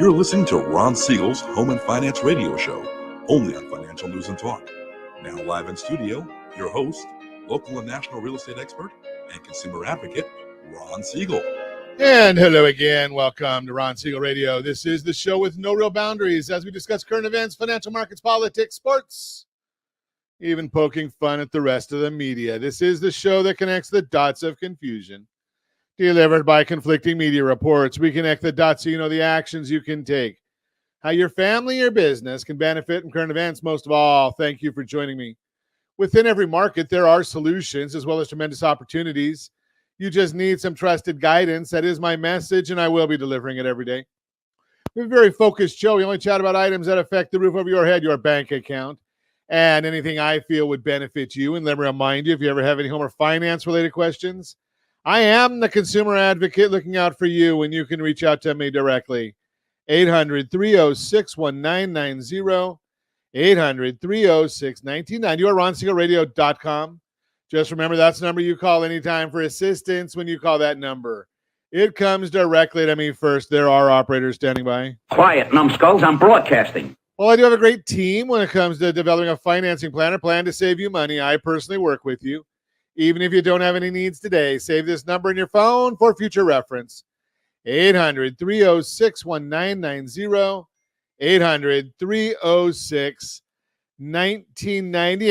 You're listening to Ron Siegel's Home and Finance Radio Show, only on Financial News and Talk. Now live in studio, your host, local and national real estate expert and consumer advocate, Ron Siegel. And hello again. Welcome to Ron Siegel Radio. This is the show with no real boundaries as we discuss current events, financial markets, politics, sports, even poking fun at the rest of the media. This is the show that connects the dots of confusion. Delivered by conflicting media reports, we connect the dots so you know the actions you can take, how your family or business can benefit from current events. Most of all, thank you for joining me. Within every market, there are solutions as well as tremendous opportunities. You just need some trusted guidance. That is my message, and I will be delivering it every day. We have a very focused show. We only chat about items that affect the roof over your head, your bank account, and anything I feel would benefit you. And let me remind you, if you ever have any home or finance-related questions, I am the consumer advocate looking out for you, and you can reach out to me directly. 800-306-1990, 800-306-1990. You are RonSiegelRadio.com. Just remember, that's the number you call anytime for assistance when you call that number. It comes directly to me first. There are operators standing by. Quiet, numbskulls, I'm broadcasting. Well, I do have a great team when it comes to developing a financing plan or plan to save you money. I personally work with you. Even if you don't have any needs today, save this number in your phone for future reference. 800-306-1990, 800-306-1990.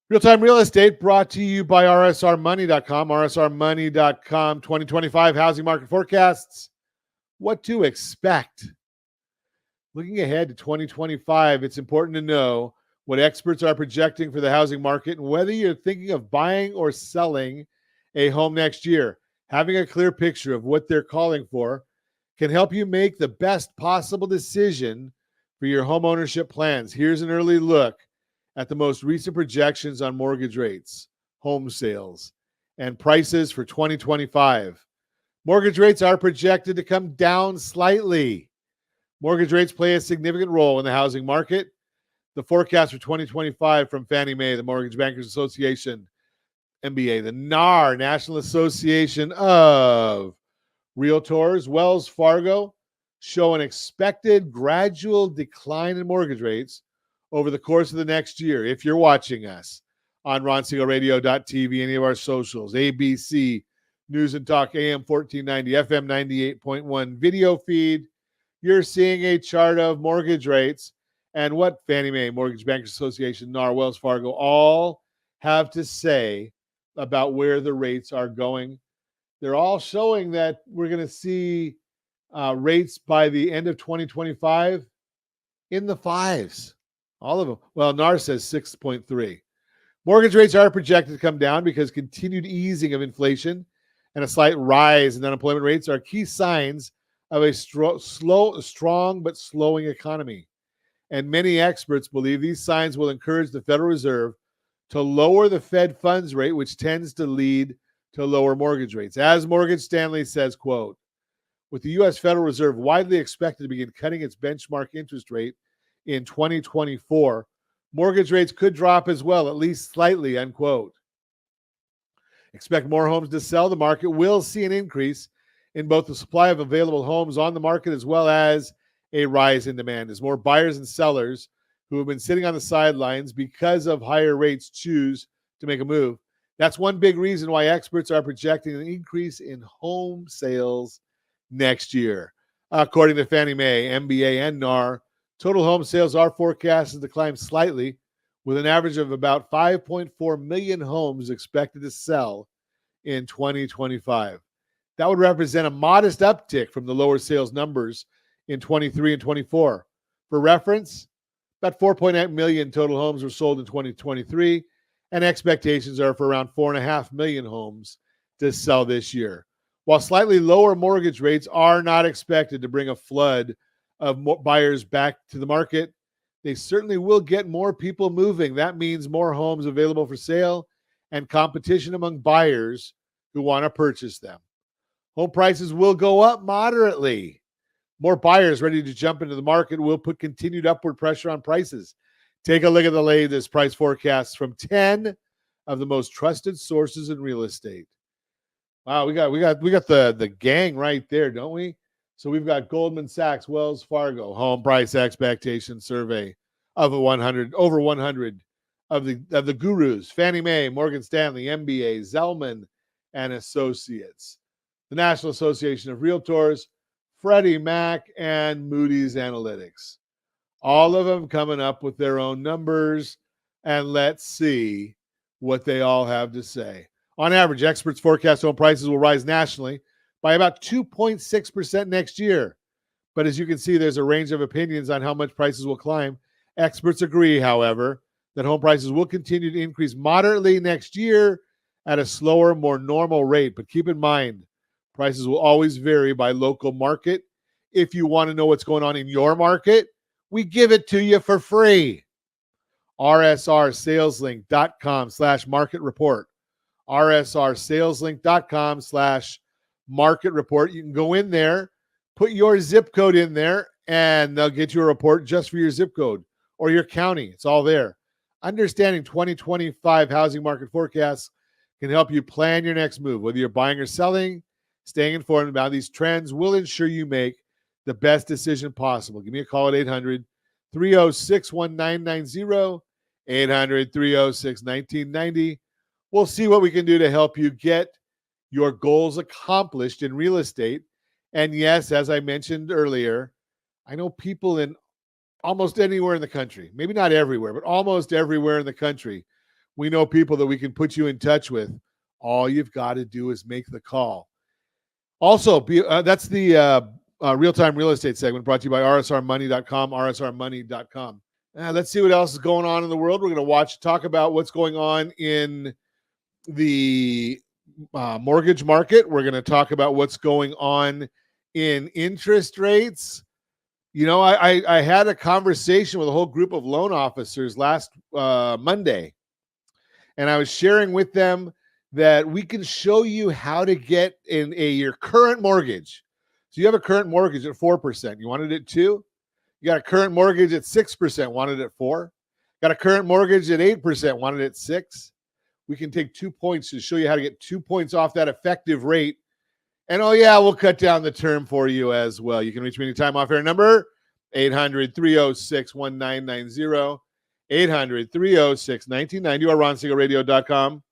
Real-time real estate brought to you by rsrmoney.com. rsrmoney.com 2025 housing market forecasts. What to expect. Looking ahead to 2025, it's important to know what experts are projecting for the housing market and whether you're thinking of buying or selling a home next year. Having a clear picture of what they're calling for can help you make the best possible decision for your home ownership plans. Here's an early look at the most recent projections on mortgage rates, home sales, and prices for 2025. Mortgage rates are projected to come down slightly. Mortgage rates play a significant role in the housing market. The forecast for 2025 from Fannie Mae, the Mortgage Bankers Association, MBA, the NAR, National Association of Realtors, Wells Fargo, show an expected gradual decline in mortgage rates over the course of the next year. If you're watching us on RonSiegelRadio.tv, any of our socials, ABC, News and Talk, AM 1490, FM 98.1 video feed, you're seeing a chart of mortgage rates and what Fannie Mae, Mortgage Bankers Association, NAR, Wells Fargo all have to say about where the rates are going. They're all showing that we're going to see rates by the end of 2025 in the fives. All of them. Well, NAR says 6.3. Mortgage rates are projected to come down because continued easing of inflation and a slight rise in unemployment rates are key signs of a strong but slowing economy. And many experts believe these signs will encourage the Federal Reserve to lower the Fed funds rate, which tends to lead to lower mortgage rates. As Morgan Stanley says, quote, with the U.S. Federal Reserve widely expected to begin cutting its benchmark interest rate in 2024, mortgage rates could drop as well, at least slightly, unquote. Expect more homes to sell. The market will see an increase in both the supply of available homes on the market as well as a rise in demand as more buyers and sellers who have been sitting on the sidelines because of higher rates choose to make a move. That's one big reason why experts are projecting an increase in home sales next year. According to Fannie Mae, MBA, and NAR, total home sales are forecasted to climb slightly, with an average of about 5.4 million homes expected to sell in 2025. That would represent a modest uptick from the lower sales numbers in 23 and 24. For reference, about 4.8 million total homes were sold in 2023, and expectations are for around 4.5 million homes to sell this year. While slightly lower mortgage rates are not expected to bring a flood of buyers back to the market, they certainly will get more people moving. That means more homes available for sale and competition among buyers who want to purchase them. Home prices will go up moderately. More buyers ready to jump into the market will put continued upward pressure on prices. Take a look at the latest price forecasts from 10 of the most trusted sources in real estate. Wow, we got the gang right there, don't we? So we've got Goldman Sachs, Wells Fargo, home price expectation survey of over 100 of the gurus, Fannie Mae, Morgan Stanley, MBA, Zelman and Associates, the National Association of Realtors, Freddie Mac, and Moody's Analytics. All of them coming up with their own numbers, and let's see what they all have to say. On average, experts forecast home prices will rise nationally by about 2.6% next year. But as you can see, there's a range of opinions on how much prices will climb. Experts agree, however, that home prices will continue to increase moderately next year at a slower, more normal rate. But keep in mind, prices will always vary by local market. If you want to know what's going on in your market, we give it to you for free. rsrsaleslink.com/market report. rsrsaleslink.com/market report. You can go in there, put your zip code in there, and they'll get you a report just for your zip code or your county. It's all there. Understanding 2025 housing market forecasts can help you plan your next move. Whether you're buying or selling, staying informed about these trends will ensure you make the best decision possible. Give me a call at 800-306-1990, 800-306-1990. We'll see what we can do to help you get your goals accomplished in real estate. And yes, as I mentioned earlier, I know people in almost anywhere in the country, maybe not everywhere, but almost everywhere in the country, we know people that we can put you in touch with. All you've got to do is make the call. Also, that's the real-time real estate segment brought to you by rsrmoney.com, rsrmoney.com. Let's see what else is going on in the world. We're going to talk about what's going on in the mortgage market. We're going to talk about what's going on in interest rates. You know, I had a conversation with a whole group of loan officers last Monday, and I was sharing with them that we can show you how to get your current mortgage. So you have a current mortgage at 4%. You wanted it at 2%? You got a current mortgage at 6%, wanted it at 4%. Got a current mortgage at 8%, wanted it at 6%. We can take 2 points to show you how to get 2 points off that effective rate. And oh yeah, we'll cut down the term for you as well. You can reach me anytime off air number 800-306-1990, 800-306-1990, or ronsiegelradio.com,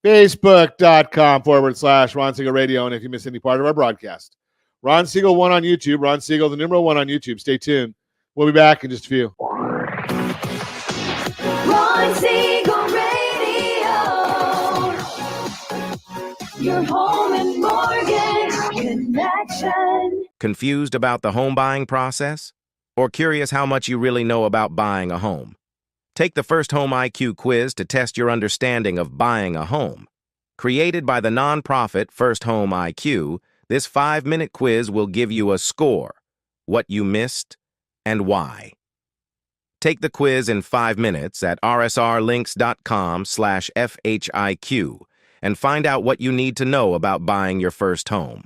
facebook.com/Ron Siegel Radio. And if you miss any part of our broadcast, Ron Siegel 1 on YouTube, Ron Siegel, the numeral 1 on YouTube. Stay tuned. We'll be back in just a few. Ron Siegel Radio, your home and mortgage connection. Confused about the home buying process? Or curious how much you really know about buying a home? Take the First Home IQ quiz to test your understanding of buying a home. Created by the nonprofit First Home IQ, this 5-minute quiz will give you a score, what you missed, and why. Take the quiz in 5 minutes at rsrlinks.com/FHIQ and find out what you need to know about buying your first home.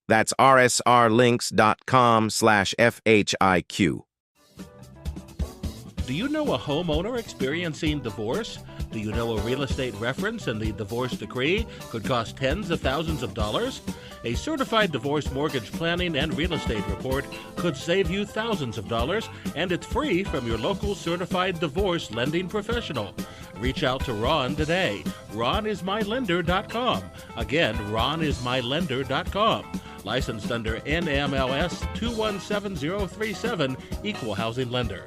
That's rsrlinks.com/FHIQ. Do you know a homeowner experiencing divorce? Do you know a real estate reference and the divorce decree could cost tens of thousands of dollars? A certified divorce mortgage planning and real estate report could save you thousands of dollars, and it's free from your local certified divorce lending professional. Reach out to Ron today. RonIsMyLender.com. Again, RonIsMyLender.com. Licensed under NMLS 217037, Equal Housing Lender.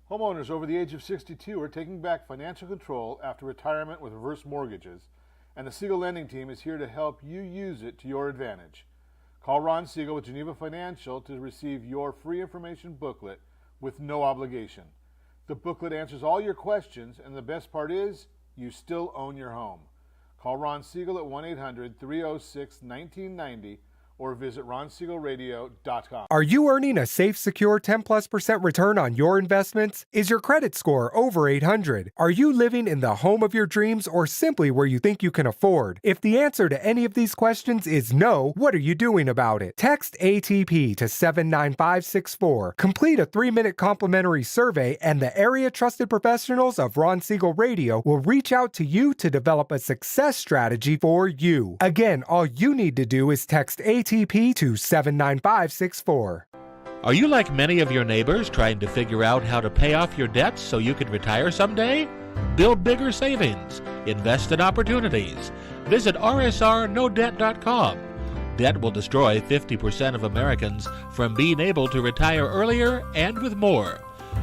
Homeowners over the age of 62 are taking back financial control after retirement with reverse mortgages, and the Siegel Lending Team is here to help you use it to your advantage. Call Ron Siegel with Geneva Financial to receive your free information booklet with no obligation. The booklet answers all your questions, and the best part is, you still own your home. Call Ron Siegel at 1-800-306-1990 or visit ronsiegelradio.com. Are you earning a safe, secure 10+% return on your investments? Is your credit score over 800? Are you living in the home of your dreams or simply where you think you can afford? If the answer to any of these questions is no, what are you doing about it? Text ATP to 79564. Complete a 3-minute complimentary survey, and the area trusted professionals of Ron Siegel Radio will reach out to you to develop a success strategy for you. Again, all you need to do is text ATP to 79564. Are you like many of your neighbors trying to figure out how to pay off your debts so you can retire someday? Build bigger savings. Invest in opportunities. Visit rsrnodebt.com. Debt will destroy 50% of Americans from being able to retire earlier and with more.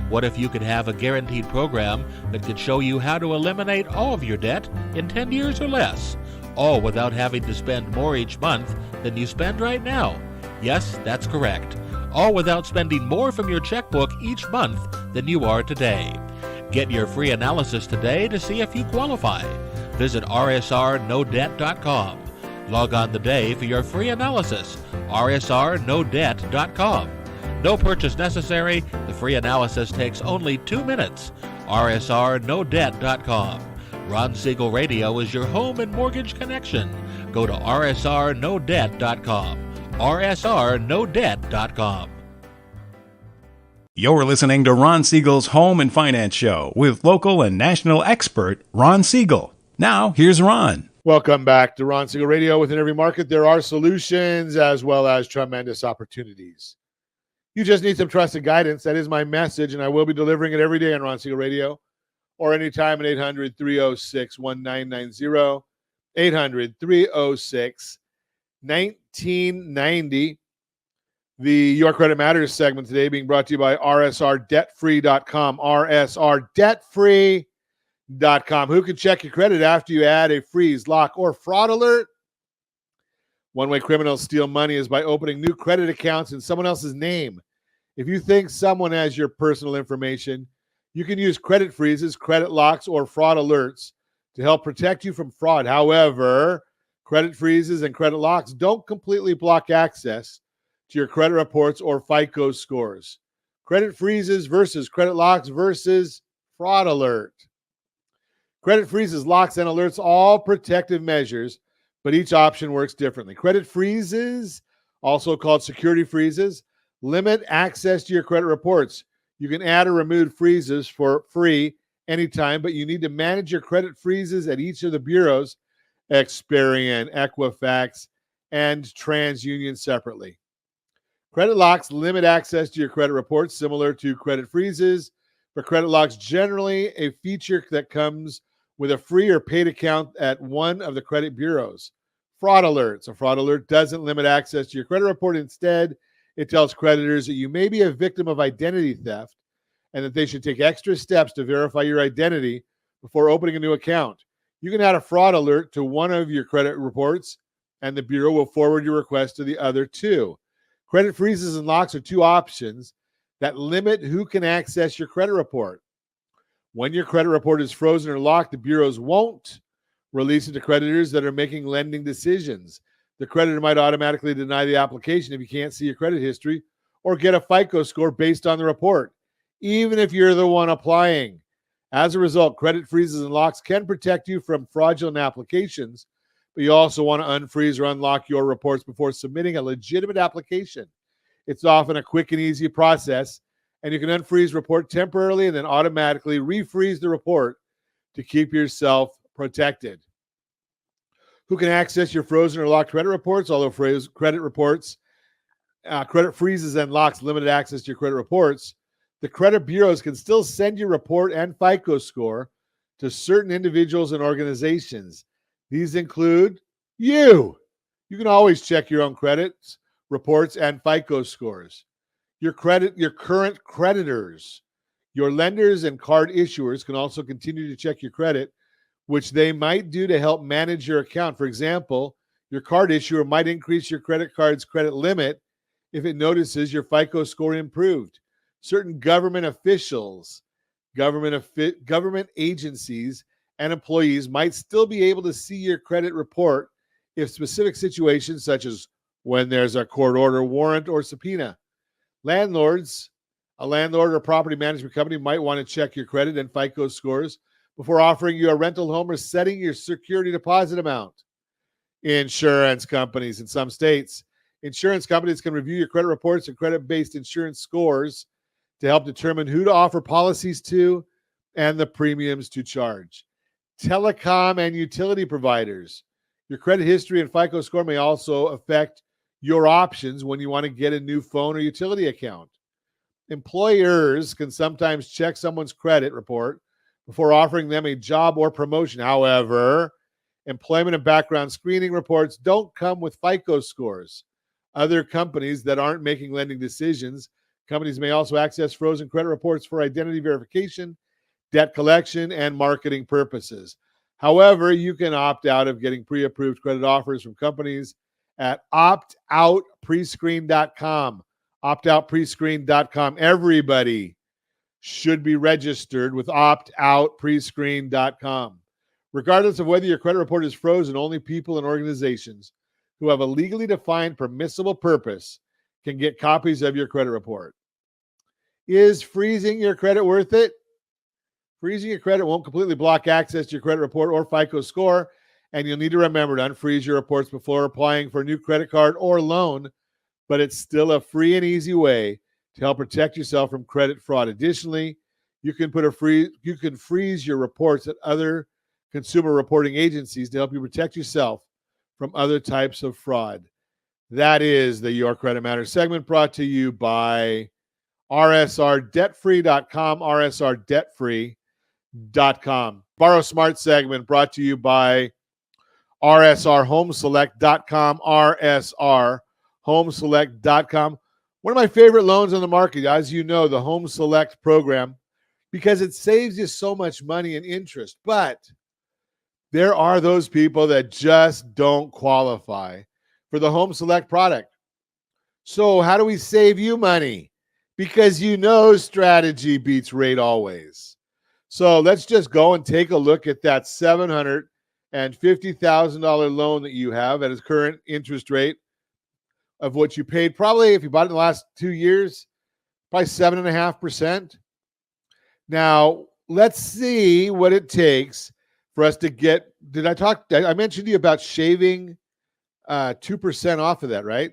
What if you could have a guaranteed program that could show you how to eliminate all of your debt in 10 years or less, all without having to spend more each month than you spend right now? Yes, that's correct. All without spending more from your checkbook each month than you are today. Get your free analysis today to see if you qualify. Visit rsrnodebt.com. Log on today for your free analysis. rsrnodebt.com. No purchase necessary. The free analysis takes only 2 minutes. rsrnodebt.com. Ron Siegel Radio is your home and mortgage connection. Go to rsrnodebt.com. rsrnodebt.com. You're listening to Ron Siegel's Home and Finance Show with local and national expert Ron Siegel. Now, here's Ron. Welcome back to Ron Siegel Radio. Within every market, there are solutions as well as tremendous opportunities. You just need some trusted guidance. That is my message, and I will be delivering it every day on Ron Siegel Radio or anytime at 800-306-1990, 800-306-1990. The Your Credit Matters segment today being brought to you by rsrdebtfree.com, rsrdebtfree.com. Who can check your credit after you add a freeze, lock, or fraud alert? One way criminals steal money is by opening new credit accounts in someone else's name. If you think someone has your personal information, you can use credit freezes, credit locks, or fraud alerts to help protect you from fraud. However, credit freezes and credit locks don't completely block access to your credit reports or FICO scores. Credit freezes versus credit locks versus fraud alert. Credit freezes, locks, and alerts, all protective measures, but each option works differently. Credit freezes, also called security freezes, limit access to your credit reports. You can add or remove freezes for free anytime, but you need to manage your credit freezes at each of the bureaus, Experian, Equifax, and TransUnion separately. Credit locks limit access to your credit reports, similar to credit freezes, but credit locks generally a feature that comes with a free or paid account at one of the credit bureaus. Fraud alerts. A fraud alert doesn't limit access to your credit report. Instead, it tells creditors that you may be a victim of identity theft and that they should take extra steps to verify your identity before opening a new account. You can add a fraud alert to one of your credit reports, and the bureau will forward your request to the other two. Credit freezes and locks are two options that limit who can access your credit report. When your credit report is frozen or locked, the bureaus won't release it to creditors that are making lending decisions. The creditor might automatically deny the application if you can't see your credit history or get a FICO score based on the report, even if you're the one applying. As a result, credit freezes and locks can protect you from fraudulent applications, but you also want to unfreeze or unlock your reports before submitting a legitimate application. It's often a quick and easy process, and you can unfreeze report temporarily and then automatically refreeze the report to keep yourself protected. Who can access your frozen or locked credit reports? Although credit freezes and locks limited access to your credit reports, the credit bureaus can still send your report and FICO score to certain individuals and organizations. These include you. You can always check your own credits, reports, and FICO scores. Your current creditors, your lenders and card issuers can also continue to check your credit, which they might do to help manage your account. For example, your card issuer might increase your credit card's credit limit if it notices your FICO score improved. Certain government officials, government agencies, and employees might still be able to see your credit report if specific situations such as when there's a court order, warrant, or subpoena. Landlords, a landlord or property management company might want to check your credit and FICO scores before offering you a rental home or setting your security deposit amount. Insurance companies in some states. Insurance companies can review your credit reports and credit-based insurance scores to help determine who to offer policies to and the premiums to charge. Telecom and utility providers. Your credit history and FICO score may also affect your options when you want to get a new phone or utility account. Employers can sometimes check someone's credit report before offering them a job or promotion. However, employment and background screening reports don't come with FICO scores. Other companies that aren't making lending decisions, companies may also access frozen credit reports for identity verification, debt collection, and marketing purposes. However, you can opt out of getting pre-approved credit offers from companies at optoutprescreen.com. Optoutprescreen.com. Everybody should be registered with optoutprescreen.com. Regardless of whether your credit report is frozen, only people and organizations who have a legally defined permissible purpose can get copies of your credit report. Is freezing your credit worth it? Freezing your credit won't completely block access to your credit report or FICO score, and you'll need to remember to unfreeze your reports before applying for a new credit card or loan, but it's still a free and easy way to help protect yourself from credit fraud. Additionally, you can freeze your reports at other consumer reporting agencies to help you protect yourself from other types of fraud. That is the Your Credit Matters segment, brought to you by rsrdebtfree.com, rsrdebtfree.com. Borrow Smart segment brought to you by rsrhomeselect.com, rsrhomeselect.com. One of my favorite loans on the market, as you know, the Home Select program, because it saves you so much money and interest. But there are those people that just don't qualify for the Home Select product. So how do we save you money? Because you know strategy beats rate always. So let's just go and take a look at that $750,000 loan that you have at its current interest rate of what you paid. Probably if you bought it in the last 2 years, probably 7.5%. Now, let's see what it takes for us to get, I mentioned to you about shaving 2% off of that, right?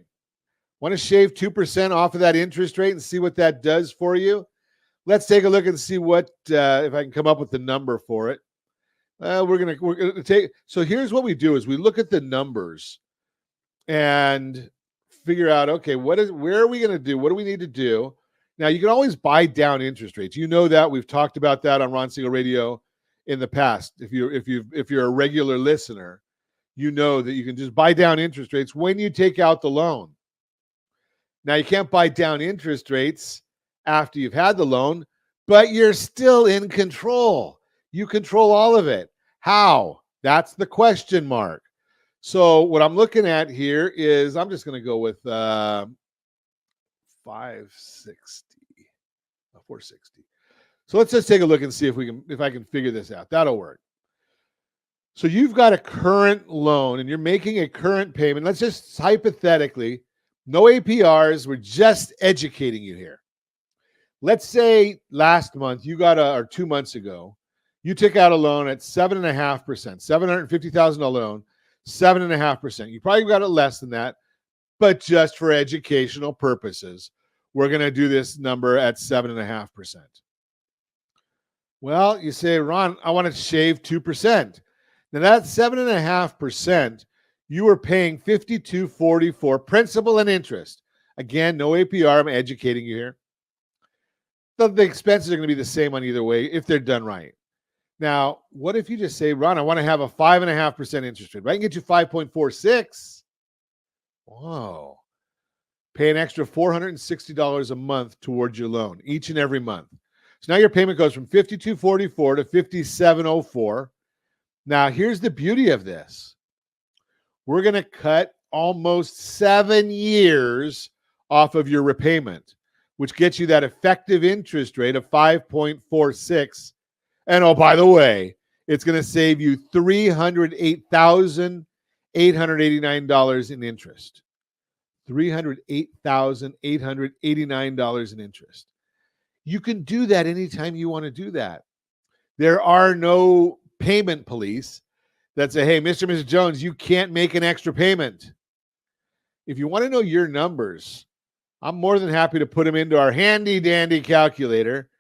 Want to shave 2% off of that interest rate and see what that does for you? Let's take a look and see what, if I can come up with the number for it. We're gonna take, so here's what we do is we look at the numbers and figure out, okay, where are we going to do? What do we need to do? Now, you can always buy down interest rates. You know that. We've talked about that on Ron Siegel Radio in the past. If you're a regular listener, you know that you can just buy down interest rates when you take out the loan. Now, you can't buy down interest rates after you've had the loan, but you're still in control. You control all of it. How? That's the question mark. So what I'm looking at here is, I'm just going to go with 460. So let's just take a look and see if I can figure this out. That'll work. So you've got a current loan and you're making a current payment. Let's just hypothetically, no APRs. We're just educating you here. Let's say last month or 2 months ago, you took out a loan at 7.5%, $750,000 loan, 7.5%. You probably got it less than that, but just for educational purposes, we're going to do this number at 7.5%. Well, you say, Ron, I want to shave 2%. Now that 7.5%, you were paying $52.44 principal and interest. Again, no APR. I'm educating you here. The expenses are going to be the same on either way if they're done right. Now, what if you just say, Ron, I want to have a 5.5% interest rate. I can get you 5.46. Whoa. Pay an extra $460 a month towards your loan each and every month. So now your payment goes from $52.44 to $57.04. Now, here's the beauty of this. We're going to cut almost 7 years off of your repayment, which gets you that effective interest rate of 5.46. And oh, by the way, it's going to save you $308,889 in interest. $308,889 in interest. You can do that anytime you want to do that. There are no payment police that say, hey, Mr. and Mrs. Jones, you can't make an extra payment. If you want to know your numbers, I'm more than happy to put them into our handy dandy calculator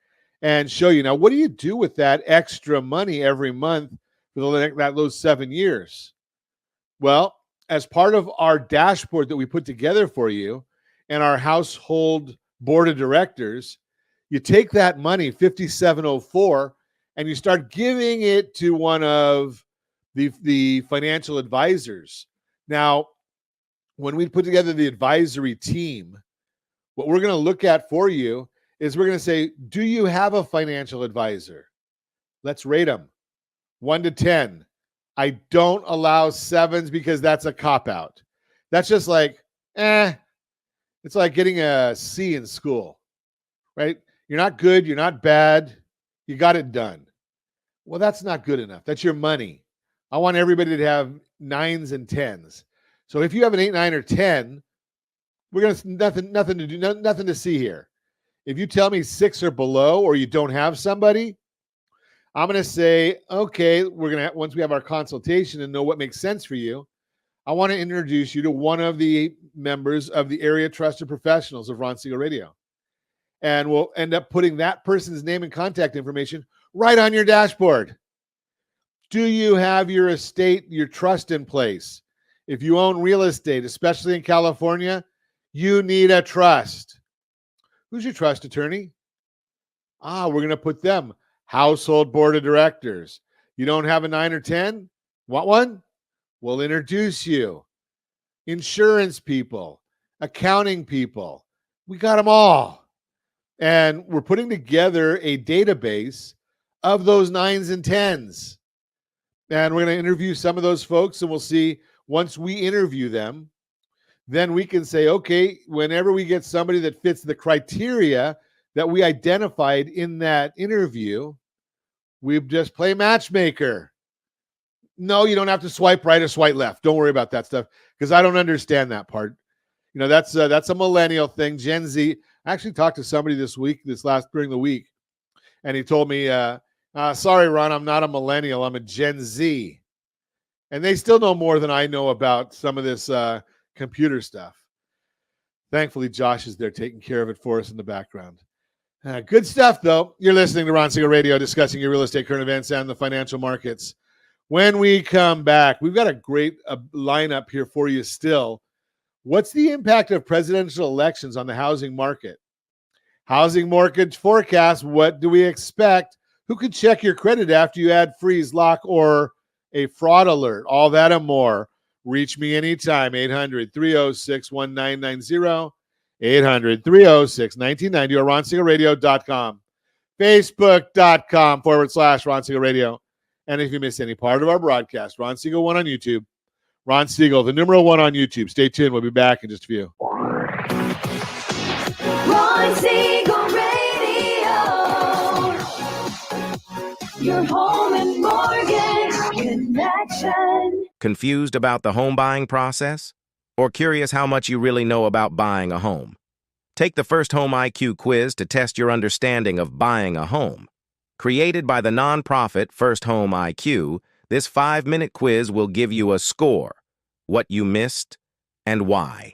and show you. Now, what do you do with that extra money every month for those 7 years? Well, as part of our dashboard that we put together for you and our household board of directors, you take that money, 5704, and you start giving it to one of the financial advisors. Now, when we put together the advisory team, what we're going to look at for you is we're going to say, do you have a financial advisor? Let's rate them 1 to 10. I don't allow 7s because that's a cop-out. That's just like, it's like getting a C in school, right? You're not good, you're not bad, you got it done. Well, that's not good enough. That's your money. I want everybody to have 9s and 10s. So if you have an 8, 9, or 10, we're going to nothing to do, nothing to see here. If you tell me 6 or below, or you don't have somebody, I'm going to say, okay, we're going to, once we have our consultation and know what makes sense for you, I want to introduce you to one of the members of the area trusted professionals of Ron Siegel Radio. And we'll end up putting that person's name and contact information right on your dashboard. Do you have your estate, your trust in place? If you own real estate, especially in California, you need a trust. Who's your trust attorney? We're going to put them. Household board of directors. You don't have a 9 or 10? Want one? We'll introduce you. Insurance people, accounting people. We got them all. And we're putting together a database of those 9s and 10s. And we're going to interview some of those folks, and we'll see once we interview them, then we can say, okay, whenever we get somebody that fits the criteria that we identified in that interview, we just play matchmaker. No, you don't have to swipe right or swipe left. Don't worry about that stuff because I don't understand that part. You know, that's a millennial thing. Gen Z. I actually talked to somebody during the week, and he told me, sorry, Ron, I'm not a millennial. I'm a Gen Z. And they still know more than I know about some of this computer stuff. Thankfully, Josh is there taking care of it for us in the background. Good stuff, though. You're listening to Ron Siegel Radio, discussing your real estate, current events, and the financial markets. When we come back, we've got a great lineup here for you still. What's the impact of presidential elections on the housing market? Housing mortgage forecast, what do we expect? Who could check your credit after you add freeze, lock, or a fraud alert? All that and more. Reach me anytime, 800-306-1990, 800-306-1990, or RonSiegelRadio.com, Facebook.com/Ron Siegel Radio. And if you miss any part of our broadcast, Ron Siegel 1 on YouTube, Ron Siegel, the numeral 1 on YouTube. Stay tuned. We'll be back in just a few. Ron Siegel Radio, your home and mortgage connection. Confused about the home buying process? Or curious how much you really know about buying a home? Take the First Home IQ quiz to test your understanding of buying a home. Created by the nonprofit First Home IQ, this 5-minute quiz will give you a score, what you missed, and why.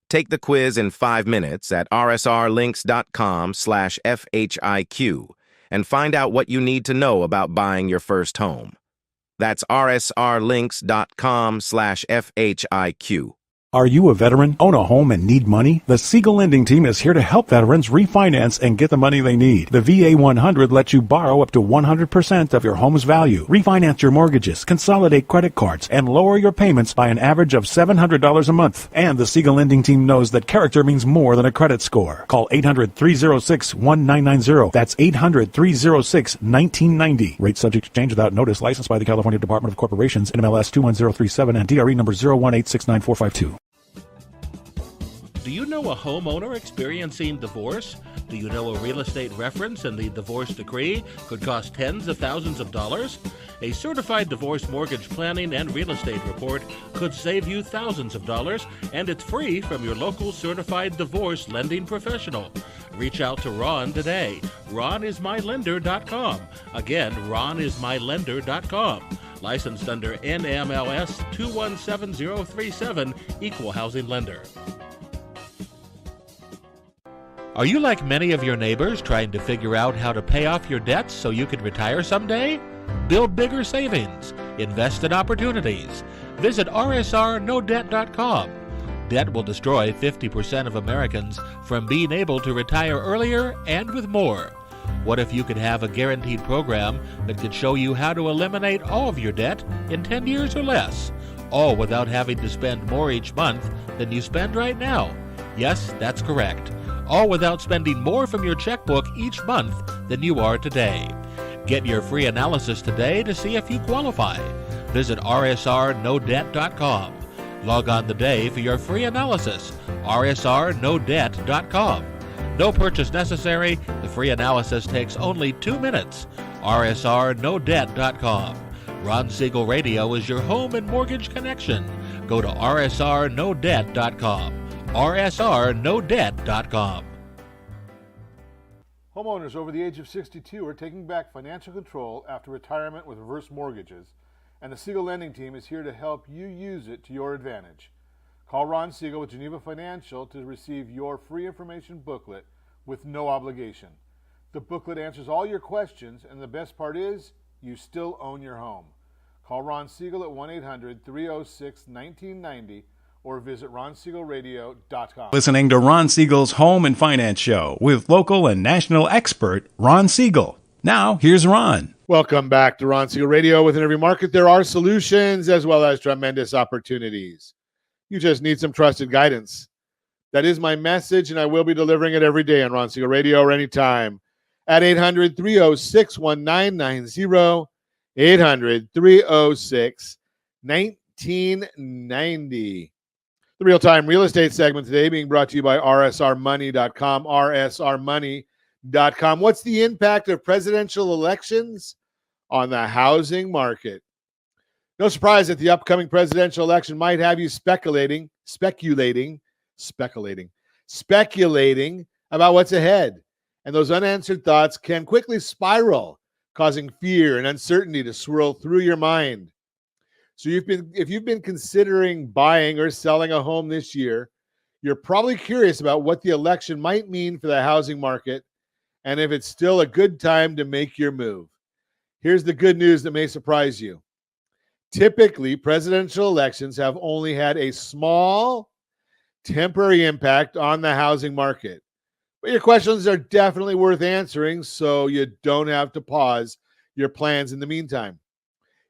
Take the quiz in 5 minutes at rsrlinks.com/FHIQ and find out what you need to know about buying your first home. That's rsrlinks.com/FHIQ. Are you a veteran, own a home, and need money? The Siegel Lending Team is here to help veterans refinance and get the money they need. The VA 100 lets you borrow up to 100% of your home's value, refinance your mortgages, consolidate credit cards, and lower your payments by an average of $700 a month. And the Siegel Lending Team knows that character means more than a credit score. Call 800-306-1990. That's 800-306-1990. Rate subject to change without notice. Licensed by the California Department of Corporations, NMLS 21037, and DRE number 018694452. Do you know a homeowner experiencing divorce? Do you know a real estate reference and the divorce decree could cost tens of thousands of dollars? A certified divorce mortgage planning and real estate report could save you thousands of dollars, and it's free from your local certified divorce lending professional. Reach out to Ron today. RonIsMyLender.com. Again, RonIsMyLender.com. Licensed under NMLS 217037, Equal Housing Lender. Are you like many of your neighbors trying to figure out how to pay off your debts so you can retire someday? Build bigger savings. Invest in opportunities. Visit rsrnodebt.com. Debt will destroy 50% of Americans from being able to retire earlier and with more. What if you could have a guaranteed program that could show you how to eliminate all of your debt in 10 years or less, all without having to spend more each month than you spend right now? Yes, that's correct. All without spending more from your checkbook each month than you are today. Get your free analysis today to see if you qualify. Visit rsrnodebt.com. Log on today for your free analysis, rsrnodebt.com. No purchase necessary. The free analysis takes only 2 minutes. rsrnodebt.com. Ron Siegel Radio is your home and mortgage connection. Go to rsrnodebt.com. rsrnodebt.com. Homeowners over the age of 62 are taking back financial control after retirement with reverse mortgages, and the Siegel Lending Team is here to help you use it to your advantage. Call Ron Siegel with Geneva Financial to receive your free information booklet with no obligation. The booklet answers all your questions, and the best part is, you still own your home. Call Ron Siegel at 1-800-306-1990 or visit ronsiegelradio.com. Listening to Ron Siegel's Home and Finance Show with local and national expert Ron Siegel. Now, here's Ron. Welcome back to Ron Siegel Radio. Within every market, there are solutions as well as tremendous opportunities. You just need some trusted guidance. That is my message, and I will be delivering it every day on Ron Siegel Radio or anytime at 800-306-1990, 800-306-1990. The real-time real estate segment today being brought to you by rsrmoney.com, rsrmoney.com. What's the impact of presidential elections on the housing market? No surprise that the upcoming presidential election might have you speculating about what's ahead. And those unanswered thoughts can quickly spiral, causing fear and uncertainty to swirl through your mind. So if you've been considering buying or selling a home this year, you're probably curious about what the election might mean for the housing market and if it's still a good time to make your move. Here's the good news that may surprise you. Typically, presidential elections have only had a small, temporary impact on the housing market. But your questions are definitely worth answering, so you don't have to pause your plans in the meantime.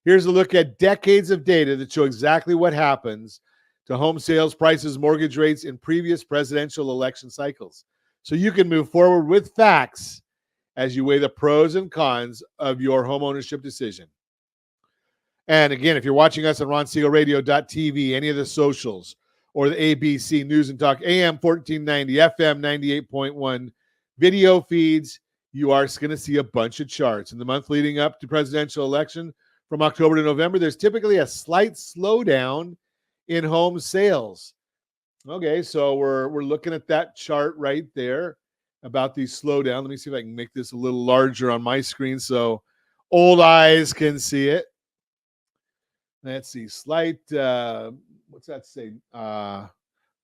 Here's a look at decades of data that show exactly what happens to home sales prices, mortgage rates in previous presidential election cycles. So you can move forward with facts as you weigh the pros and cons of your home ownership decision. And again, if you're watching us on RonSiegelRadio.tv, any of the socials, or the ABC News and Talk, AM 1490, FM 98.1 video feeds, you are going to see a bunch of charts. In the month leading up to presidential election, from October to November, there's typically a slight slowdown in home sales. Okay, so we're looking at that chart right there about the slowdown. Let me see if I can make this a little larger on my screen so old eyes can see it. Let's see, slight, what's that say? Darn,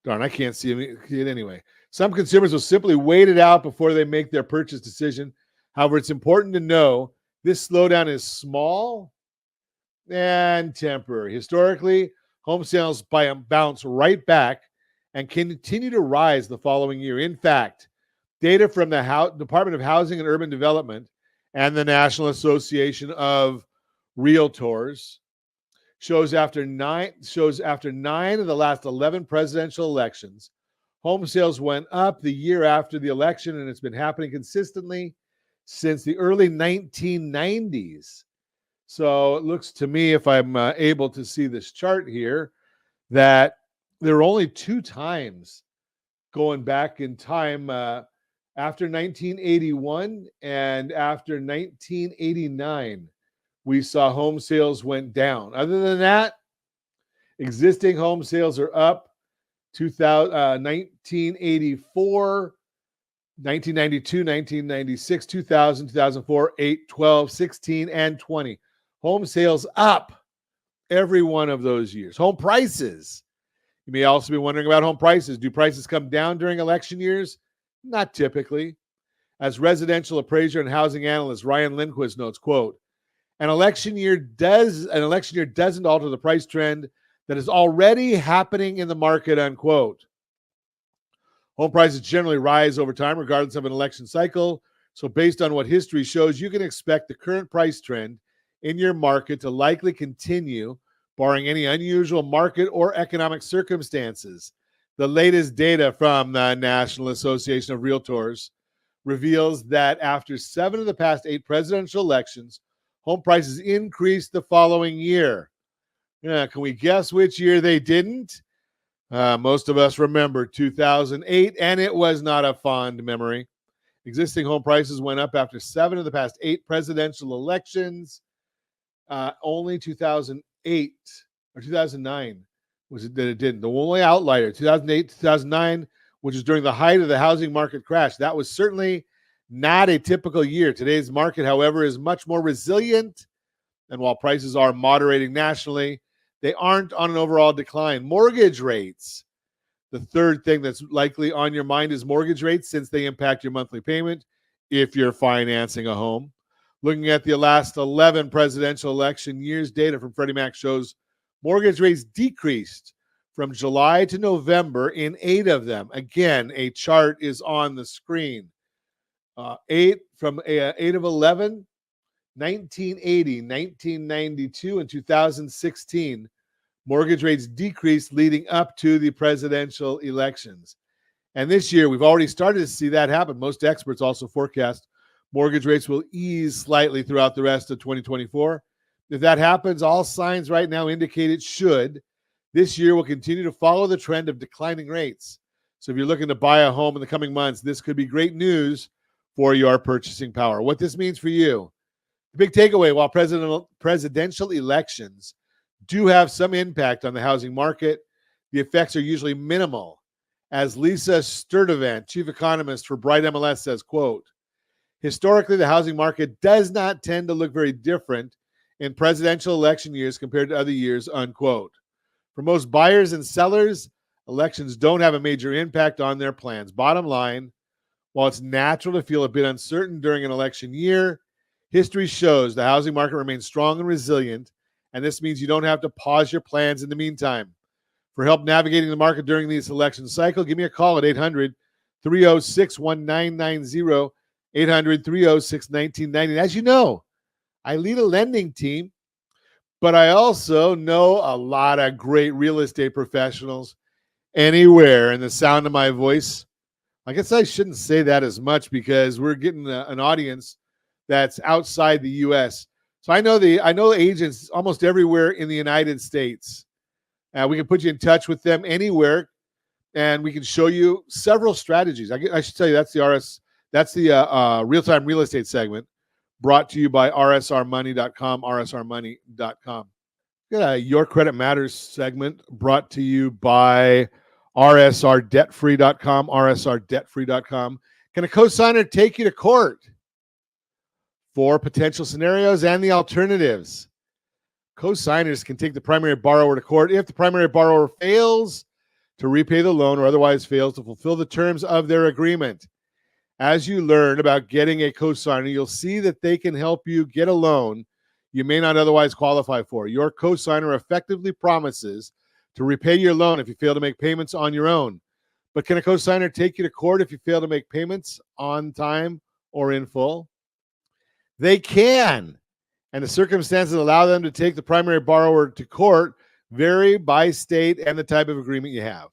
I can't see it anyway. Some consumers will simply wait it out before they make their purchase decision. However, it's important to know this slowdown is small and temporary. Historically, home sales bounce right back and continue to rise the following year. In fact, data from the Department of Housing and Urban Development and the National Association of Realtors shows after nine of the last 11 presidential elections, home sales went up the year after the election, and it's been happening consistently since the early 1990s. So it looks to me, if I'm able to see this chart here, that there are only 2 times going back in time after 1981 and after 1989, we saw home sales went down. Other than that, existing home sales are up. 1984, 1992, 1996, 2000, 2004, 8, 12, 16, and 20. Home sales up every one of those years. Home prices. You may also be wondering about home prices. Do prices come down during election years? Not typically. As residential appraiser and housing analyst Ryan Lindquist notes, quote, an election year doesn't alter the price trend that is already happening in the market, unquote. Home prices generally rise over time regardless of an election cycle. So based on what history shows, you can expect the current price trend in your market to likely continue, barring any unusual market or economic circumstances. The latest data from the National Association of Realtors reveals that after 7 of the past 8 presidential elections, home prices increased the following year. Can we guess which year they didn't? Most of us remember 2008, and it was not a fond memory. Existing home prices went up after 7 of the past 8 presidential elections. Only 2008 or 2009 was it that it didn't. The only outlier, 2008, 2009, which is during the height of the housing market crash. That was certainly not a typical year. Today's market, however, is much more resilient. And while prices are moderating nationally, they aren't on an overall decline. Mortgage rates. The third thing that's likely on your mind is mortgage rates, since they impact your monthly payment if you're financing a home. Looking at the last 11 presidential election years, data from Freddie Mac shows mortgage rates decreased from July to November in 8 of them. Again, a chart is on the screen. 8 of 11, 1980, 1992, and 2016, mortgage rates decreased leading up to the presidential elections. And this year, we've already started to see that happen. Most experts also forecast mortgage rates will ease slightly throughout the rest of 2024. If that happens, all signs right now indicate it should. This year will continue to follow the trend of declining rates. So if you're looking to buy a home in the coming months, this could be great news for your purchasing power. What this means for you. The big takeaway, while presidential elections do have some impact on the housing market, the effects are usually minimal. As Lisa Sturdivant, chief economist for Bright MLS, says, quote, historically, the housing market does not tend to look very different in presidential election years compared to other years, unquote. For most buyers and sellers, elections don't have a major impact on their plans. Bottom line, while it's natural to feel a bit uncertain during an election year, history shows the housing market remains strong and resilient, and this means you don't have to pause your plans in the meantime. For help navigating the market during this election cycle, give me a call at 800-306-1990, 800-306-1990. As you know, I lead a lending team, but I also know a lot of great real estate professionals anywhere in the sound of my voice. I guess I shouldn't say that as much because we're getting an audience that's outside the U.S. So I know agents almost everywhere in the United States. We can put you in touch with them anywhere, and we can show you several strategies. I should tell you that's the real-time real estate segment brought to you by rsrmoney.com, rsrmoney.com. Got a Your Credit Matters segment brought to you by rsrdebtfree.com, rsrdebtfree.com. Can a cosigner take you to court for potential scenarios and the alternatives? Cosigners can take the primary borrower to court if the primary borrower fails to repay the loan or otherwise fails to fulfill the terms of their agreement. As you learn about getting a cosigner, you'll see that they can help you get a loan you may not otherwise qualify for. Your cosigner effectively promises to repay your loan if you fail to make payments on your own. But can a cosigner take you to court if you fail to make payments on time or in full? They can. And the circumstances that allow them to take the primary borrower to court vary by state and the type of agreement you have.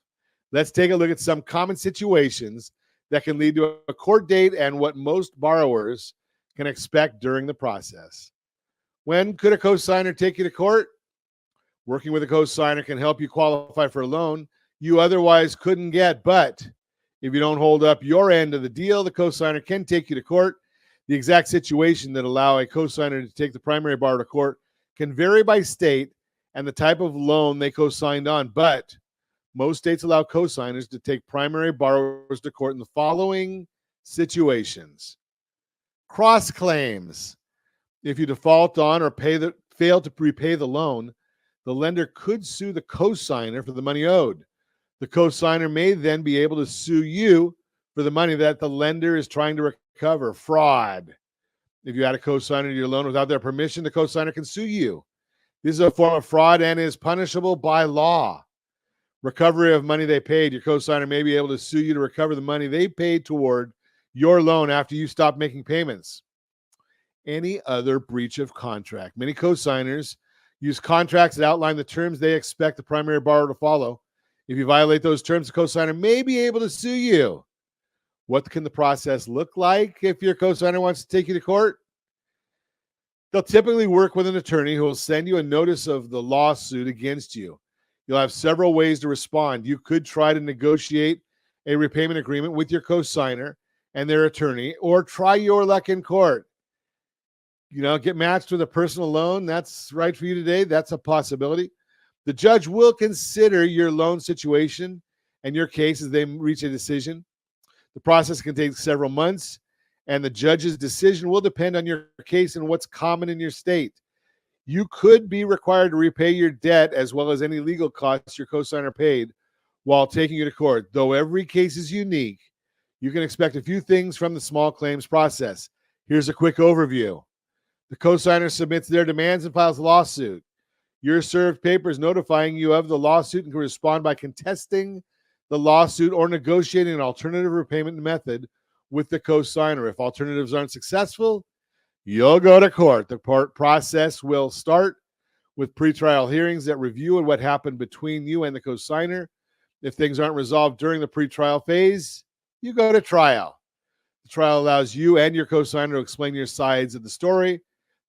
Let's take a look at some common situations that can lead to a court date and what most borrowers can expect during the process. When could a cosigner take you to court? Working with a cosigner can help you qualify for a loan you otherwise couldn't get, but If you don't hold up your end of the deal, the cosigner can take you to court. The exact situation that allow a cosigner to take the primary borrower to court can vary by state and the type of loan they co-signed on, but most states allow cosigners to take primary borrowers to court in the following situations. Cross claims. If you default on or fail to repay the loan, the lender could sue the cosigner for the money owed. The cosigner may then be able to sue you for the money that the lender is trying to recover. Fraud. If you add a cosigner to your loan without their permission, the cosigner can sue you. This is a form of fraud and is punishable by law. Recovery of money they paid. Your cosigner may be able to sue you to recover the money they paid toward your loan after you stop making payments. Any other breach of contract. Many cosigners use contracts that outline the terms they expect the primary borrower to follow. If you violate those terms, the cosigner may be able to sue you. What can the process look like if your cosigner wants to take you to court? They'll typically work with an attorney who will send you a notice of the lawsuit against you. You'll have several ways to respond. You could try to negotiate a repayment agreement with your cosigner and their attorney, or try your luck in court. Get matched with a personal loan. That's right for you today. That's a possibility. The judge will consider your loan situation and your case as they reach a decision. The process can take several months, and the judge's decision will depend on your case and what's common in your state. You could be required to repay your debt as well as any legal costs your cosigner paid while taking you to court. Though every case is unique, you can expect a few things from the small claims process. Here's a quick overview. The cosigner submits their demands and files a lawsuit. You're served papers notifying you of the lawsuit and can respond by contesting the lawsuit or negotiating an alternative repayment method with the cosigner. If alternatives aren't successful, you'll go to court. The court process will start with pretrial hearings that review what happened between you and the cosigner. If things aren't resolved during the pretrial phase, you go to trial. The trial allows you and your cosigner to explain your sides of the story.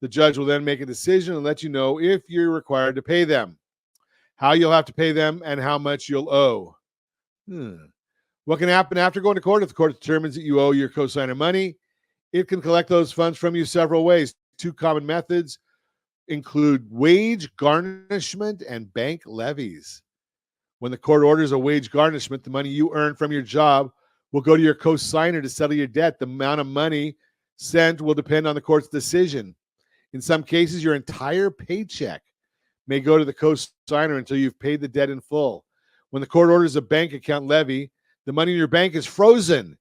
The judge will then make a decision and let you know if you're required to pay them, how you'll have to pay them, and how much you'll owe. What can happen after going to court? If the court determines that you owe your cosigner money, it can collect those funds from you several ways. Two common methods include wage garnishment and bank levies. When the court orders a wage garnishment, the money you earn from your job will go to your cosigner to settle your debt. The amount of money sent will depend on the court's decision. In some cases, your entire paycheck may go to the cosigner until you've paid the debt in full. When the court orders a bank account levy, the money in your bank is frozen,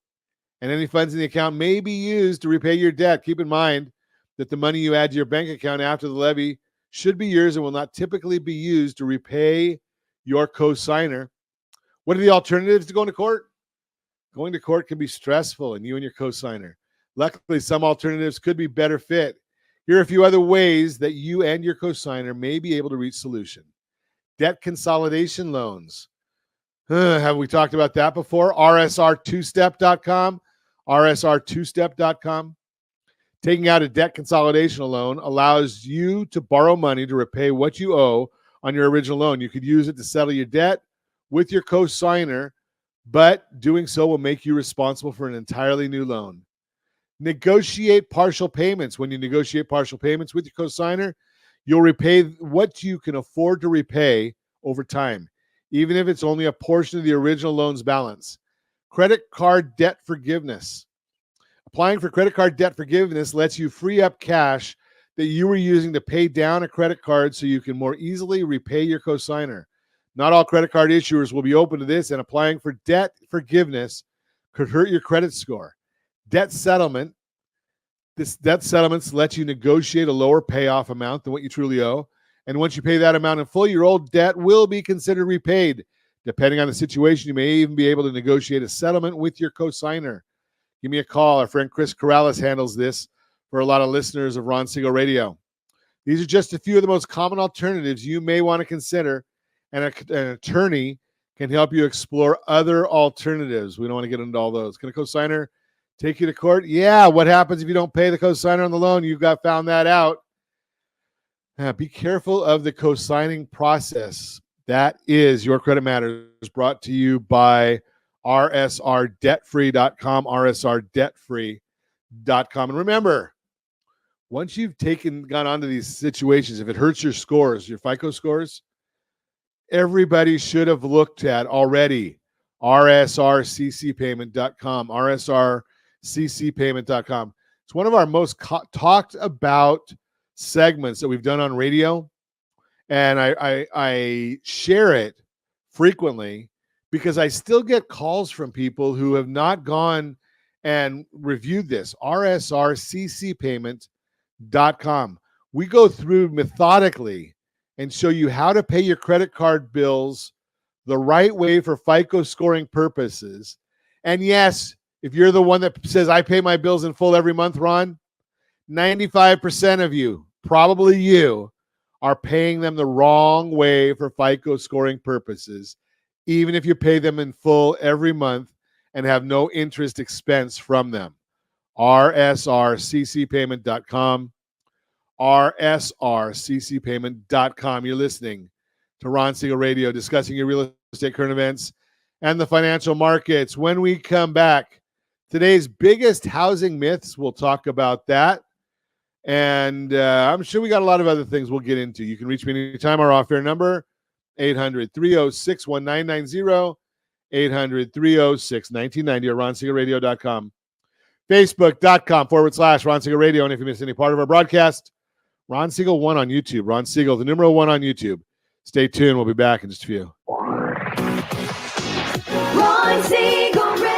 and any funds in the account may be used to repay your debt. Keep in mind that the money you add to your bank account after the levy should be yours and will not typically be used to repay your cosigner. What are the alternatives to going to court? Going to court can be stressful, and you and your cosigner. Luckily, some alternatives could be better fit. Here are a few other ways that you and your cosigner may be able to reach solution. Debt consolidation loans. Have we talked about that before? RSR2step.com. RSR2step.com. Taking out a debt consolidation loan allows you to borrow money to repay what you owe on your original loan. You could use it to settle your debt with your cosigner, but doing so will make you responsible for an entirely new loan. Negotiate partial payments. When you negotiate partial payments with your cosigner, you'll repay what you can afford to repay over time, even if it's only a portion of the original loan's balance. Credit card debt forgiveness. Applying for credit card debt forgiveness lets you free up cash that you were using to pay down a credit card so you can more easily repay your cosigner. Not all credit card issuers will be open to this, and applying for debt forgiveness could hurt your credit score. Debt settlement. This debt settlements let you negotiate a lower payoff amount than what you truly owe. And once you pay that amount in full, your old debt will be considered repaid. Depending on the situation, you may even be able to negotiate a settlement with your cosigner. Give me a call. Our friend Chris Corrales handles this for a lot of listeners of Ron Siegel Radio. These are just a few of the most common alternatives you may want to consider, and an attorney can help you explore other alternatives. We don't want to get into all those. Can a cosigner take you to court? Yeah. What happens if you don't pay the cosigner on the loan? You got found that out. Be careful of the cosigning process. That is Your Credit Matters, brought to you by rsrdebtfree.com, rsrdebtfree.com. And remember, once you've gone onto these situations, if it hurts your scores, your FICO scores, everybody should have looked at already rsrccpayment.com, rsrccpayment.com. It's one of our most talked about segments that we've done on radio. And I share it frequently because I still get calls from people who have not gone and reviewed this, rsrccpayment.com. We go through methodically and show you how to pay your credit card bills the right way for FICO scoring purposes. And yes, if you're the one that says, I pay my bills in full every month, Ron, 95% of you, probably you, are paying them the wrong way for FICO scoring purposes, even if you pay them in full every month and have no interest expense from them. rsrccpayment.com, rsrccpayment.com. You're listening to Ron Siegel Radio, discussing your real estate current events and the financial markets. When we come back, today's biggest housing myths, we'll talk about that. And I'm sure we got a lot of other things we'll get into. You can reach me anytime. Our off-air number, 800-306-1990, 800-306-1990, or RonSiegelRadio.com. Facebook.com/Ron Siegel Radio. And if you missed any part of our broadcast, Ron Siegel 1 on YouTube. Ron Siegel, the numeral 1 on YouTube. Stay tuned. We'll be back in just a few. Ron Siegel Radio.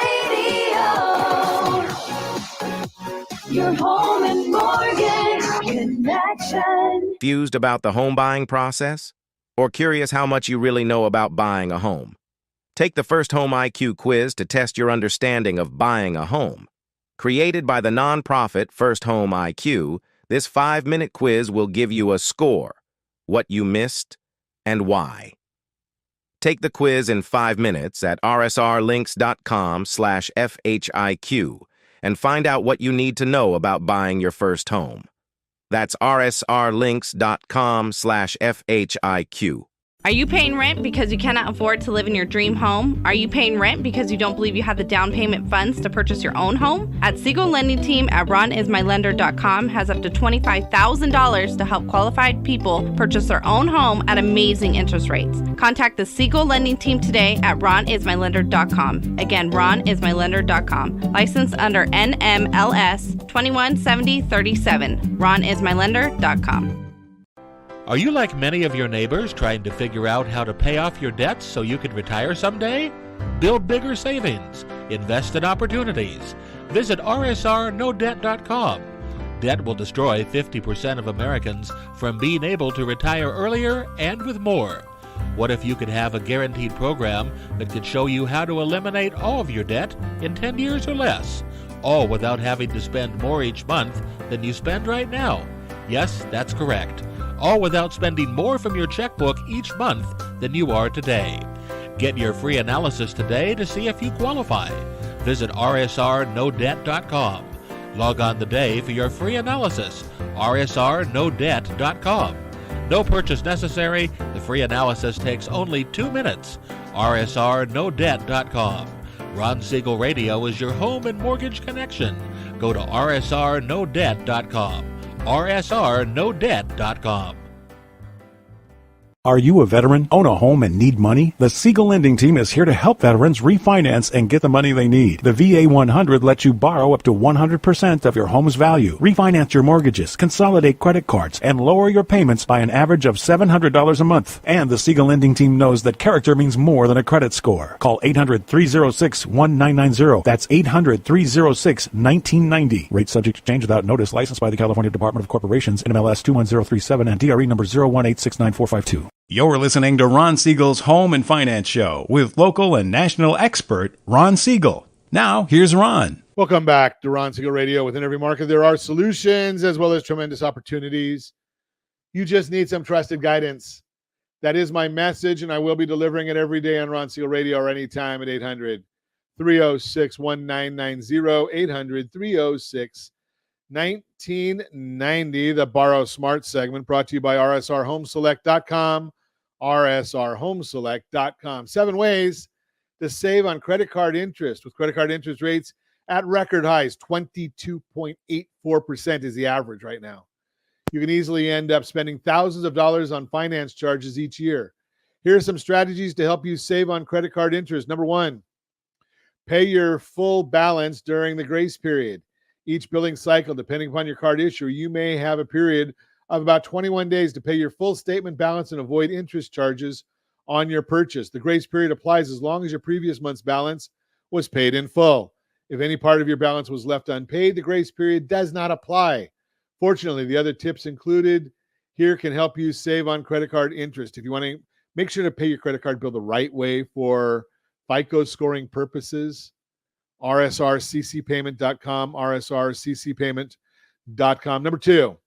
Your home and mortgage connection. Confused about the home buying process? Or curious how much you really know about buying a home? Take the First Home IQ quiz to test your understanding of buying a home. Created by the nonprofit First Home IQ, this 5-minute quiz will give you a score, what you missed, and why. Take the quiz in 5 minutes at rsrlinks.com/FHIQ and find out what you need to know about buying your first home. That's rsrlinks.com/FHIQ. Are you paying rent because you cannot afford to live in your dream home? Are you paying rent because you don't believe you have the down payment funds to purchase your own home? At Siegel Lending Team at RonIsMyLender.com has up to $25,000 to help qualified people purchase their own home at amazing interest rates. Contact the Siegel Lending Team today at RonIsMyLender.com. Again, RonIsMyLender.com. Licensed under NMLS 217037. RonIsMyLender.com. Are you like many of your neighbors trying to figure out how to pay off your debts so you can retire someday? Build bigger savings. Invest in opportunities. Visit rsrnodebt.com. Debt will destroy 50% of Americans from being able to retire earlier and with more. What if you could have a guaranteed program that could show you how to eliminate all of your debt in 10 years or less, all without having to spend more each month than you spend right now? Yes, that's correct. All without spending more from your checkbook each month than you are today. Get your free analysis today to see if you qualify. Visit rsrnodebt.com. Log on today for your free analysis, rsrnodebt.com. No purchase necessary. The free analysis takes only 2 minutes. rsrnodebt.com. Ron Siegel Radio is your home and mortgage connection. Go to rsrnodebt.com. rsrnodebt.com. Are you a veteran, own a home, and need money? The Siegel Lending Team is here to help veterans refinance and get the money they need. The VA 100 lets you borrow up to 100% of your home's value, refinance your mortgages, consolidate credit cards, and lower your payments by an average of $700 a month. And the Siegel Lending Team knows that character means more than a credit score. Call 800-306-1990. That's 800-306-1990. Rate subject to change without notice. Licensed by the California Department of Corporations, NMLS 21037, and DRE number 0186945. You're listening to Ron Siegel's Home and Finance Show with local and national expert Ron Siegel. Now, here's Ron. Welcome back to Ron Siegel Radio. Within every market, there are solutions as well as tremendous opportunities. You just need some trusted guidance. That is my message, and I will be delivering it every day on Ron Siegel Radio or anytime at 800-306-1990, 800-306-1990. The Borrow Smart segment brought to you by rsrhomeselect.com. rsrhomeselect.com. 7 ways to save on credit card interest, with credit card interest rates at record highs. 22.84% is the average right now. You can easily end up spending thousands of dollars on finance charges each year. Here are some strategies to help you save on credit card interest. Number one, pay your full balance during the grace period. Each billing cycle, depending upon your card issuer, you may have a period of about 21 days to pay your full statement balance and avoid interest charges on your purchase. The grace period applies as long as your previous month's balance was paid in full. If any part of your balance was left unpaid, the grace period does not apply. Fortunately, the other tips included here can help you save on credit card interest. If you want to make sure to pay your credit card bill the right way for FICO scoring purposes, rsrccpayment.com, rsrccpayment.com. Number two,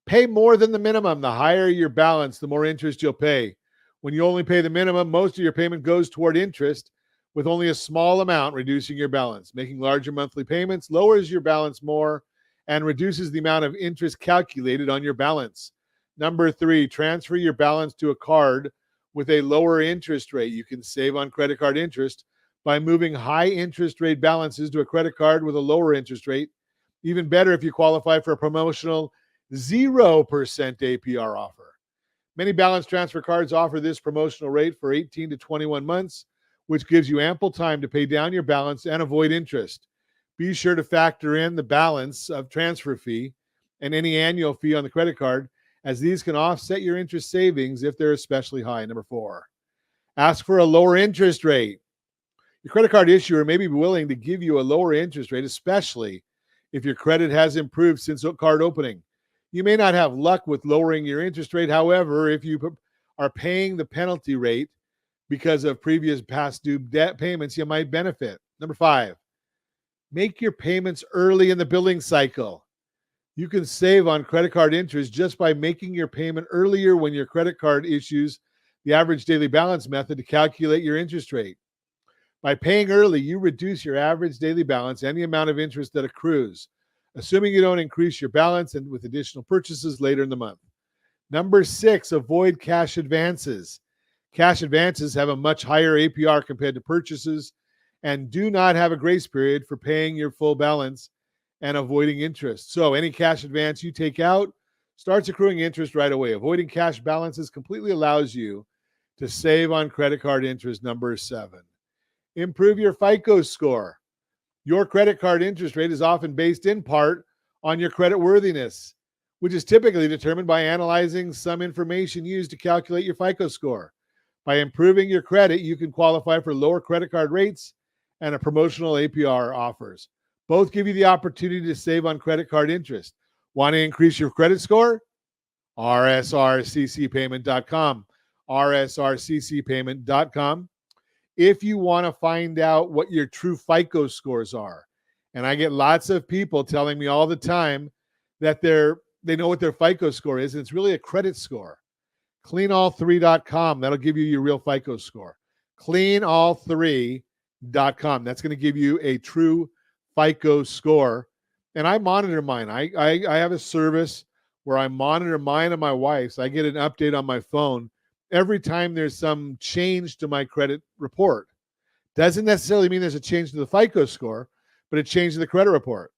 pay more than the minimum. The higher your balance, the more interest you'll pay. When you only pay the minimum, most of your payment goes toward interest, with only a small amount reducing your balance. Making larger monthly payments lowers your balance more and reduces the amount of interest calculated on your balance. Number three, transfer your balance to a card with a lower interest rate. You can save on credit card interest by moving high interest rate balances to a credit card with a lower interest rate. Even better if you qualify for a promotional 0% APR offer. Many balance transfer cards offer this promotional rate for 18 to 21 months, which gives you ample time to pay down your balance and avoid interest. Be sure to factor in the balance of transfer fee and any annual fee on the credit card, as these can offset your interest savings if they're especially high. Number four, ask for a lower interest rate. Your credit card issuer may be willing to give you a lower interest rate, especially if your credit has improved since card opening. You may not have luck with lowering your interest rate. However, if you are paying the penalty rate because of previous past due debt payments, you might benefit. Number five, make your payments early in the billing cycle. You can save on credit card interest just by making your payment earlier when your credit card issues the average daily balance method to calculate your interest rate. By paying early, you reduce your average daily balance and the amount of interest that accrues, assuming you don't increase your balance and with additional purchases later in the month. Number six, avoid cash advances. Cash advances have a much higher APR compared to purchases and do not have a grace period for paying your full balance and avoiding interest. So any cash advance you take out starts accruing interest right away. Avoiding cash balances completely allows you to save on credit card interest. Number seven, improve your FICO score. Your credit card interest rate is often based in part on your credit worthiness, which is typically determined by analyzing some information used to calculate your FICO score. By improving your credit, you can qualify for lower credit card rates and a promotional APR offers. Both give you the opportunity to save on credit card interest. Want to increase your credit score? rsrccpayment.com, rsrccpayment.com. If you want to find out what your true FICO scores are, and I get lots of people telling me all the time that they know what their FICO score is, and it's really a credit score. Cleanall3.com, that'll give you your real FICO score. Cleanall3.com, that's going to give you a true FICO score. And I monitor mine. I have a service where I monitor mine and my wife's. I get an update on my phone every time there's some change to my credit report. Doesn't necessarily mean there's a change to the FICO score, but a change to the credit report.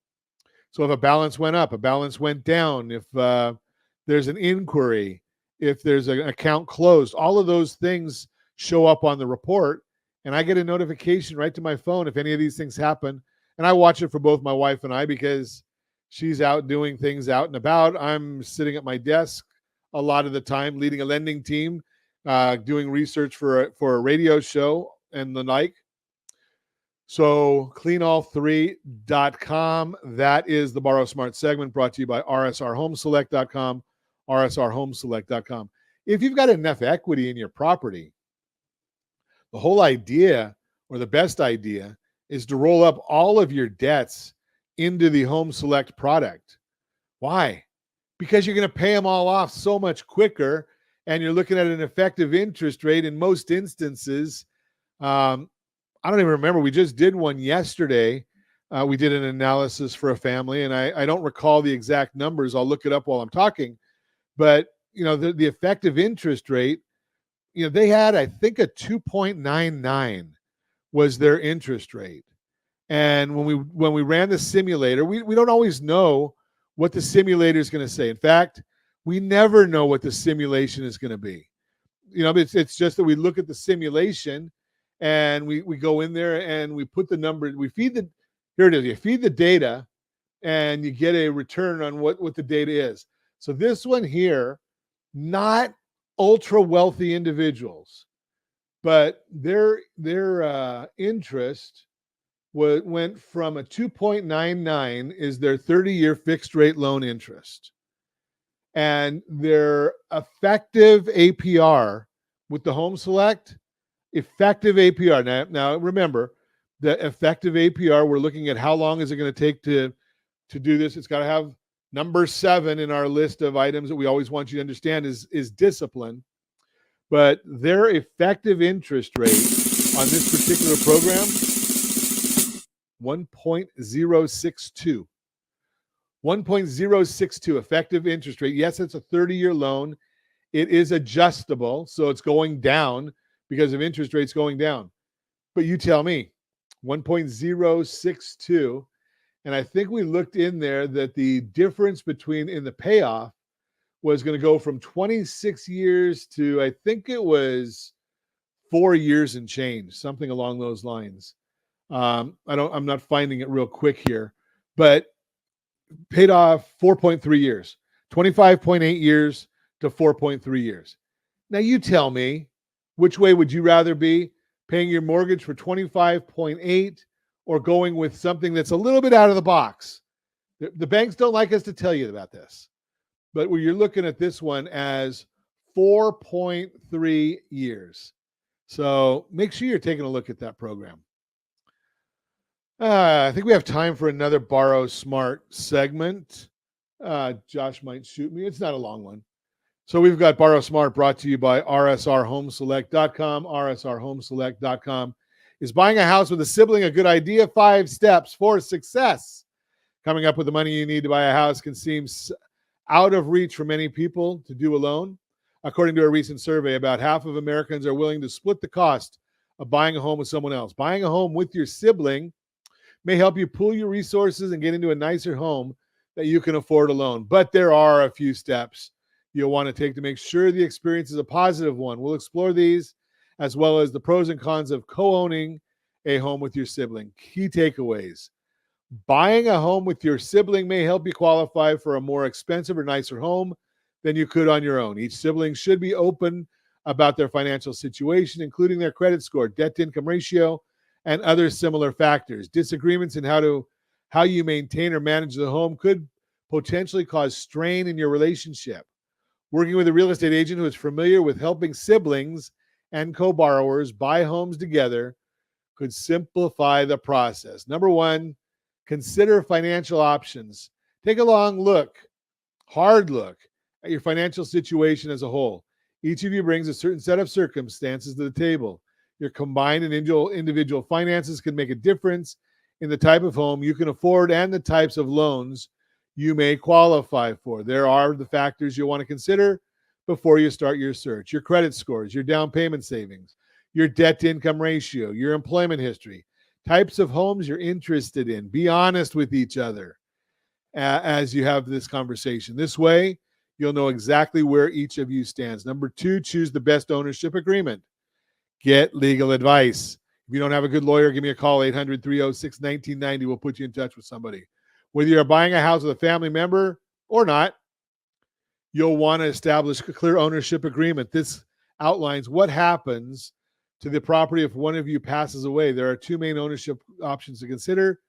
So if a balance went up, a balance went down, if there's an inquiry, if there's an account closed, all of those things show up on the report, and I get a notification right to my phone if any of these things happen. And I watch it for both my wife and I because she's out doing things out and about. I'm sitting at my desk a lot of the time, leading a lending team, doing research for a radio show and the like. So cleanall3.com, that is the Borrow Smart segment brought to you by rsrhomeselect.com, rsrhomeselect.com. If you've got enough equity in your property, the whole idea, or the best idea, is to roll up all of your debts into the Home Select product. Why? Because you're going to pay them all off so much quicker, and you're looking at an effective interest rate in most instances. I don't even remember. We just did one yesterday. We did an analysis for a family, and I don't recall the exact numbers. I'll look it up while I'm talking. But, the effective interest rate, they had, I think, a 2.99 was their interest rate. And when we ran the simulator, we don't always know what the simulator is going to say. In fact, we never know what the simulation is going to be. It's just that we look at the simulation and we go in there and we put the number, here it is, you feed the data and you get a return on what the data is. So this one here, not ultra wealthy individuals, but their interest went from a 2.99 is their 30-year fixed rate loan interest. And their effective APR with the Home Select, effective APR. Now remember, the effective APR, we're looking at how long is it going to take to do this. It's got to have number 7 in our list of items that we always want you to understand is discipline. But their effective interest rate on this particular program, 1.062. 1.062 effective interest rate. Yes, it's a 30-year loan. It is adjustable, so it's going down because of interest rates going down. But you tell me, 1.062. And I think we looked in there that the difference in the payoff was going to go from 26 years to, I think it was 4 years and change, something along those lines. I'm not finding it real quick here, but paid off 4.3 years, 25.8 years to 4.3 years. Now you tell me, which way would you rather be, paying your mortgage for 25.8 or going with something that's a little bit out of the box? The banks don't like us to tell you about this, but you're looking at this one as 4.3 years. So make sure you're taking a look at that program. I think we have time for another Borrow Smart segment. Josh might shoot me. It's not a long one. So we've got Borrow Smart brought to you by rsrhomeselect.com. rsrhomeselect.com. Is buying a house with a sibling a good idea? 5 steps for success. Coming up with the money you need to buy a house can seem out of reach for many people to do alone. According to a recent survey, about half of Americans are willing to split the cost of buying a home with someone else. Buying a home with your sibling may help you pool your resources and get into a nicer home that you can afford alone. But there are a few steps you'll want to take to make sure the experience is a positive one. We'll explore these as well as the pros and cons of co-owning a home with your sibling. Key takeaways. Buying a home with your sibling may help you qualify for a more expensive or nicer home than you could on your own. Each sibling should be open about their financial situation, including their credit score, debt-to-income ratio, and other similar factors. Disagreements in how you maintain or manage the home could potentially cause strain in your relationship. Working with a real estate agent who is familiar with helping siblings and co-borrowers buy homes together could simplify the process. Number 1, consider financial options. Take a hard look at your financial situation as a whole. Each of you brings a certain set of circumstances to the table. Your combined and individual finances can make a difference in the type of home you can afford and the types of loans you may qualify for. There are the factors you'll want to consider before you start your search. Your credit scores, your down payment savings, your debt-to-income ratio, your employment history, types of homes you're interested in. Be honest with each other as you have this conversation. This way, you'll know exactly where each of you stands. Number 2, choose the best ownership agreement. Get legal advice. If you don't have a good lawyer, give me a call, 800-306-1990. We'll put you in touch with somebody. Whether you're buying a house with a family member or not, you'll want to establish a clear ownership agreement. This outlines what happens to the property if one of you passes away. There are 2 main ownership options to consider: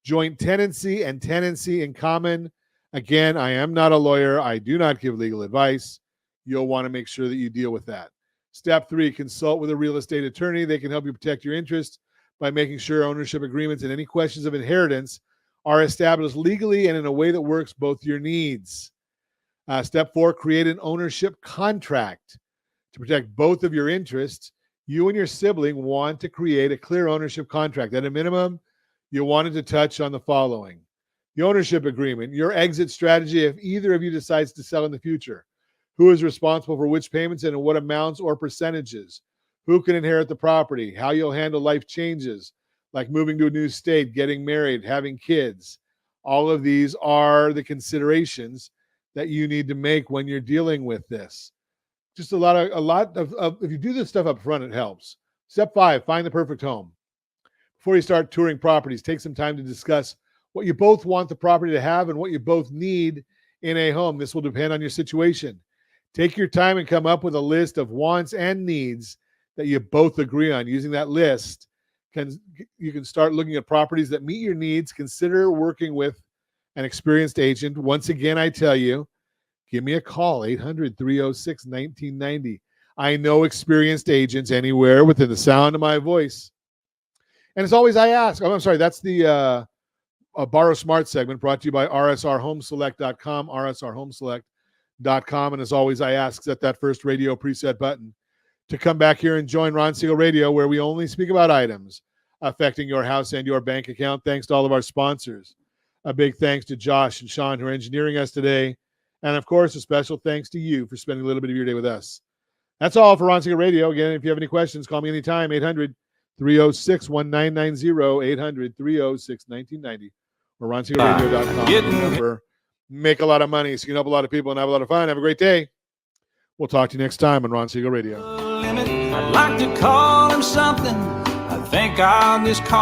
joint tenancy and tenancy in common. Again, I am not a lawyer. I do not give legal advice. You'll want to make sure that you deal with that. Step 3, consult with a real estate attorney. They can help you protect your interests by making sure ownership agreements and any questions of inheritance are established legally and in a way that works both your needs. Step 4, create an ownership contract. To protect both of your interests, you and your sibling want to create a clear ownership contract. At a minimum, you wanted to touch on the following: the ownership agreement, your exit strategy if either of you decides to sell in the future, who is responsible for which payments and in what amounts or percentages, who can inherit the property, how you'll handle life changes, like moving to a new state, getting married, having kids. All of these are the considerations that you need to make when you're dealing with this. Just a lot of if you do this stuff up front, it helps. Step 5, find the perfect home. Before you start touring properties, take some time to discuss what you both want the property to have and what you both need in a home. This will depend on your situation. Take your time and come up with a list of wants and needs that you both agree on. Using that list, you can start looking at properties that meet your needs. Consider working with an experienced agent. Once again, I tell you, give me a call, 800-306-1990. I know experienced agents anywhere within the sound of my voice. And as always, I ask, I'm sorry, that's the Borrow Smart segment brought to you by rsrhomeselect.com, rsrhomeselect.com. And as always, I ask that first radio preset button to come back here and join Ron Siegel Radio, where we only speak about items affecting your house and your bank account. Thanks to all of our sponsors. A big thanks to Josh and Sean, who are engineering us today. And, of course, a special thanks to you for spending a little bit of your day with us. That's all for Ron Siegel Radio. Again, if you have any questions, call me anytime, 800-306-1990, 800-306-1990, or RonSiegelRadio.com. Remember, make a lot of money so you can help a lot of people and have a lot of fun. Have a great day. We'll talk to you next time on Ron Siegel Radio. I'd like to call him something. I think I'll just call